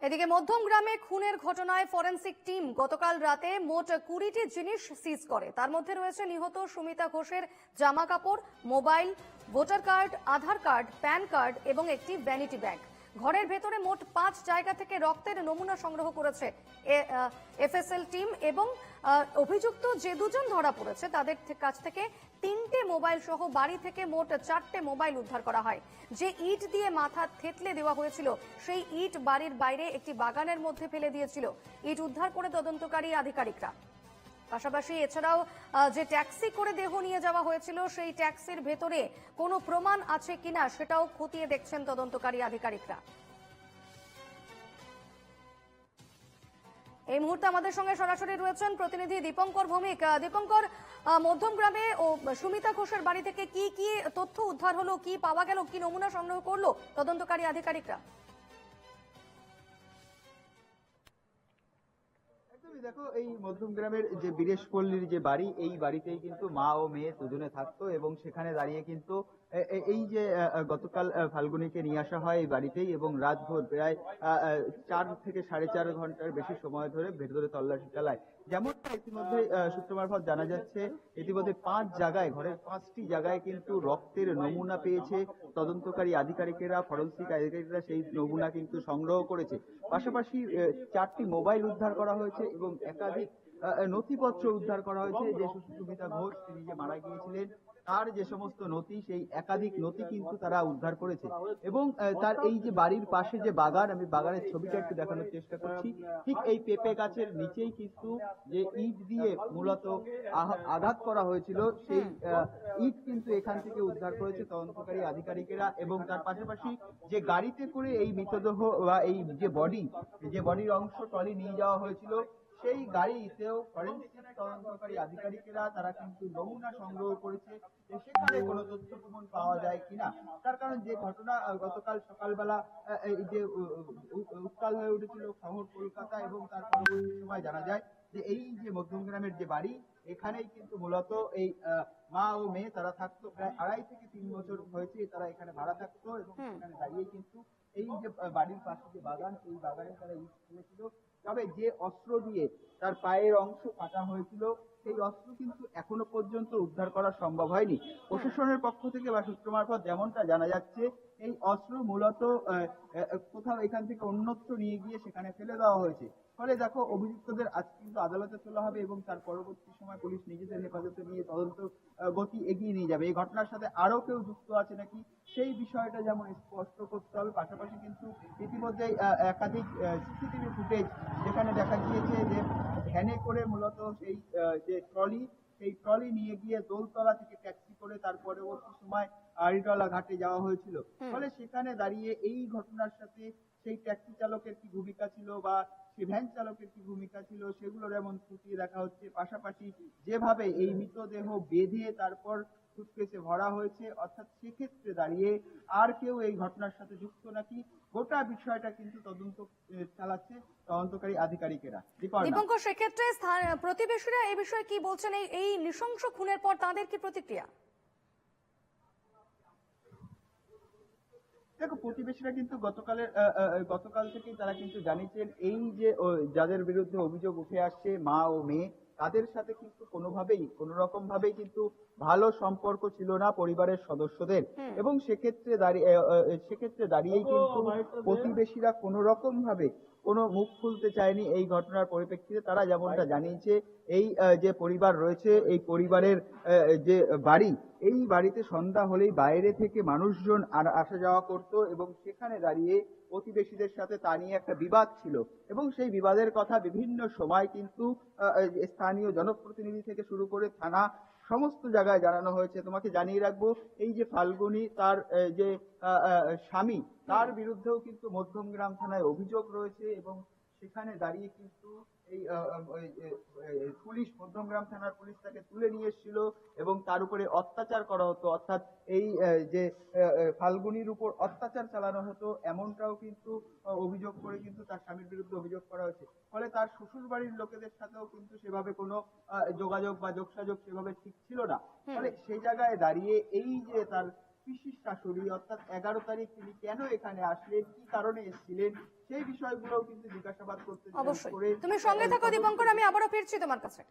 এদিকে মধ্যমগ্রামে খুনের ঘটনায় ফরেনসিক টিম গতকাল রাতে মোট 20টি জিনিস সিজ করে। তার মধ্যে রয়েছে নিহত সুমিতা ঘোষের জামা কাপড়, মোবাইল, ভোটার কার্ড, আধার কার্ড, প্যান কার্ড এবং একটি ভ্যানিটি ব্যাগ। ঘরের ভেতরে মোট 5 জায়গা থেকে রক্তের নমুনা সংগ্রহ করেছে এফএসএল টিম এবং অভিযুক্ত যে দুজন ধরা পড়েছে তাদের কাছ থেকে 3টে মোবাইল সহ বাড়ি থেকে মোট 4টে মোবাইল উদ্ধার করা হয়। যে ইট দিয়ে মাথা থেতলে দেওয়া হয়েছিল সেই ইট বাড়ির বাইরে একটি বাগানের মধ্যে ফেলে দিয়েছিল। ইট উদ্ধার করে তদন্তকারী আধিকারিকরা। পাশাপাশি এছাড়াও যে ট্যাক্সি করে দেহ নিয়ে যাওয়া হয়েছিল সেই ট্যাক্সির ভেতরে কোনো প্রমাণ আছে কিনা সেটাও খতিয়ে দেখছেন তদন্তকারী আধিকারিকরা। এই মুহূর্তে আমাদের সঙ্গে সরাসরি রয়েছেন প্রতিনিধি দীপঙ্কর ভৌমিক। দীপঙ্কর, মধ্যমগ্রামে ও সুমিতা ঘোষের বাড়ি থেকে কি কি তথ্য উদ্ধার হলো, কি পাওয়া গেল, কি নমুনা সংগ্রহ করলো তদন্তকারী আধিকারিকরা? দেখো, এই মধ্যমগ্রামের যে বীরেশপল্লীর যে বাড়ি, এই বাড়িতেই কিন্তু মা ও মেয়ে দুজনে থাকতো এবং সেখানে দাঁড়িয়ে কিন্তু এই যে গতকাল ফাল্গুনীকে নিয়ে আসা হয় এই বাড়িতেই এবং রাতভর প্রায় 4 থেকে 4.5 ঘন্টার বেশি সময় ধরে ভেতরে তল্লাশি চালায়। যেমনটা ইতিমধ্যে সূত্র মারফত জানা যাচ্ছে, ইতিমধ্যে 5 জায়গায়, ঘরের 5টি জায়গায় কিন্তু রক্তের নমুনা পেয়েছে তদন্তকারী আধিকারিকেরা, ফরেনসিক আধিকারিকরা সেই নমুনা কিন্তু সংগ্রহ করেছে। পাশাপাশি 4টি মোবাইল উদ্ধার করা হয়েছে এবং একাধিক নথিপত্র উদ্ধার করা হয়েছে। যে সুমিতা ঘোষ তিনি যে মারা গিয়েছিলেন তার যে সমস্ত নথি, সেই একাধিক নথি কিন্তু তারা উদ্ধার করেছে এবং তার এই যে বাড়ির পাশে যে বাগান, আমি বাগানের ছবিটা একটু দেখানোর চেষ্টা করছি। ঠিক এই পেঁপে গাছের নিচেই কিন্তু যে ইট দিয়ে মূলত আঘাত করা হয়েছিল সেই ইট কিন্তু এখান থেকে উদ্ধার করেছে তদন্তকারী আধিকারিকেরা এবং তার পাশাপাশি যে গাড়িতে করে এই মৃতদেহ বা এই যে বডির অংশ ট্রলি নিয়ে যাওয়া হয়েছিল সেই গাড়িতেও ফরেনসিক তদন্তকারী আধিকারিকেরা তারা কিন্তু নমুনা সংগ্রহ করেছে যে সেখানে কোনো তথ্য প্রমাণ পাওয়া যায় কিনা। তার কারণ যে ঘটনা গতকাল সকালবেলা এই যে উত্তাল হয়ে উঠেছিল শহর কলকাতা এবং তার পরবর্তী সময় জানা যায় যে এই যে মধ্যমগ্রামের যে বাড়ি, এখানেই কিন্তু মূলত এই মা ও মেয়ে তারা থাকতো। প্রায় 2.5 থেকে 3 বছর হয়েছে তারা এখানে ভাড়া থাকতো এবং সেখানে দাঁড়িয়ে কিন্তু এই যে বাড়ির পাশে যে বাগান, এই বাগানে তারা ইট ফেলেছিল। তবে যে অস্ত্র দিয়ে তার পায়ের অংশ কাটা হয়েছিল সেই অস্ত্র কিন্তু এখনো পর্যন্ত উদ্ধার করা সম্ভব হয়নি। প্রশাসনের পক্ষ থেকে বা সূত্র মারফত যেমনটা জানা যাচ্ছে, এই অস্ত্র মূলত কোথাও এখান থেকে অন্যত্র নিয়ে গিয়ে সেখানে ফেলে দেওয়া হয়েছে। ফলে দেখো, অভিযুক্তদের আজ কিন্তু আদালতে তোলা হবে এবং তার পরবর্তী সময় পুলিশ নিজেদের হেফাজতে নিয়ে তদন্ত গতি এগিয়ে নিয়ে যাবে। এই ঘটনার সাথে আরো কেউ যুক্ত আছে নাকি সেই বিষয়টা যেমন স্পষ্ট করতে হবে। পাশাপাশি কিন্তু ইতিমধ্যেই একাধিক সিসিটিভি ফুটেজ যেখানে দেখা গিয়েছে যে ভ্যানে করে মূলত সেই যে সেই ট্রলি নিয়ে গিয়ে দোলতলা থেকে ট্যাক্সি করে তার পরবর্তী সময় আড়িটলা ঘাটে যাওয়া হয়েছিল। ফলে সেখানে দাঁড়িয়ে এই ঘটনার সাথে সেই ট্যাক্সি চালকের কি ভূমিকা ছিল বা সেই ভ্যান চালকের কি ভূমিকা ছিল সেগুলো যেমন খতিয়ে দেখা হচ্ছে। পাশাপাশি যেভাবে এই মৃতদেহ বেঁধে তারপর সুটকেসে ভরা হয়েছে, অর্থাৎ সেক্ষেত্রে দাঁড়িয়ে আর কেউ এই ঘটনার সাথে যুক্ত নাকি, গোটা বিষয়টা কিন্তু তদন্ত চালাচ্ছে তদন্তকারী আধিকারিকেরা। দীপঙ্কর, সেক্ষেত্রে প্রতিবেশীরা এই বিষয়ে কি বলছেন? এই নৃশংস খুনের পর তাদের কি প্রতিক্রিয়া? দেখো, প্রতিবেশীরা কিন্তু গতকাল থেকেই তারা কিন্তু জানিয়েছেন এই যে যাদের বিরুদ্ধে অভিযোগ উঠে আসছে মা ও মেয়ে, তাদের সাথে কিন্তু কোনো রকম ভাবেই কিন্তু ভালো সম্পর্ক ছিল না পরিবারের সদস্যদের এবং সেক্ষেত্রে দাঁড়িয়েই কিন্তু প্রতিবেশীরা কোনো রকম ভাবে কোনো মুখ খুলতে চায়নি এই ঘটনার পরিপ্রেক্ষিতে। তারা যেমনটা জানিয়েছে, এই যে পরিবার রয়েছে, এই পরিবারের যে বাড়ি, এই বাড়িতে সন্ধ্যা হলেই বাইরে থেকে মানুষজন আসা যাওয়া করত এবং সেখানে দাঁড়িয়ে প্রতিবেশীদের সাথে তা নিয়ে একটা বিবাদ ছিল এবং সেই বিবাদের কথা বিভিন্ন সময় কিন্তু স্থানীয় জনপ্রতিনিধি থেকে শুরু করে থানা সমস্ত জায়গায় জানানো হয়েছে। তোমাকে জানিয়ে রাখবো, এই যে ফাল্গুনী তার যে স্বামী, তার বিরুদ্ধেও কিন্তু মধ্যমগ্রাম থানায় অভিযোগ রয়েছে এবং সেখানে দাঁড়িয়ে কিন্তু এই পুলিশ, মধ্যমগ্রাম থানার পুলিশ তাকে তুলে নিয়ে এসেছিল এবং তার উপরে অত্যাচার করা হতো, অর্থাৎ এই যে ফাল্গুনির উপর অত্যাচার চালানো হতো, এমনটাও কিন্তু অভিযোগ করে কিন্তু তার স্বামীর বিরুদ্ধে অভিযোগ করা হয়েছে। ফলে তার শ্বশুর বাড়ির লোকেদের সাথেও কিন্তু সেভাবে কোনো যোগাযোগ বা যোগসাযোগ সেভাবে ঠিক ছিল না। ফলে সেই জায়গায় দাঁড়িয়ে এই যে তার পিসির শাশুড়ি অর্থাৎ 11 তারিখ তিনি কেন এখানে আসলেন, কি কারণে এসেছিলেন, সেই বিষয়গুলোও কিন্তু জিজ্ঞাসাবাদ করতে অবশ্যই করে তুমি সঙ্গে থাকো দীপঙ্কর, আমি আবারও ফিরছি তোমার কাছে।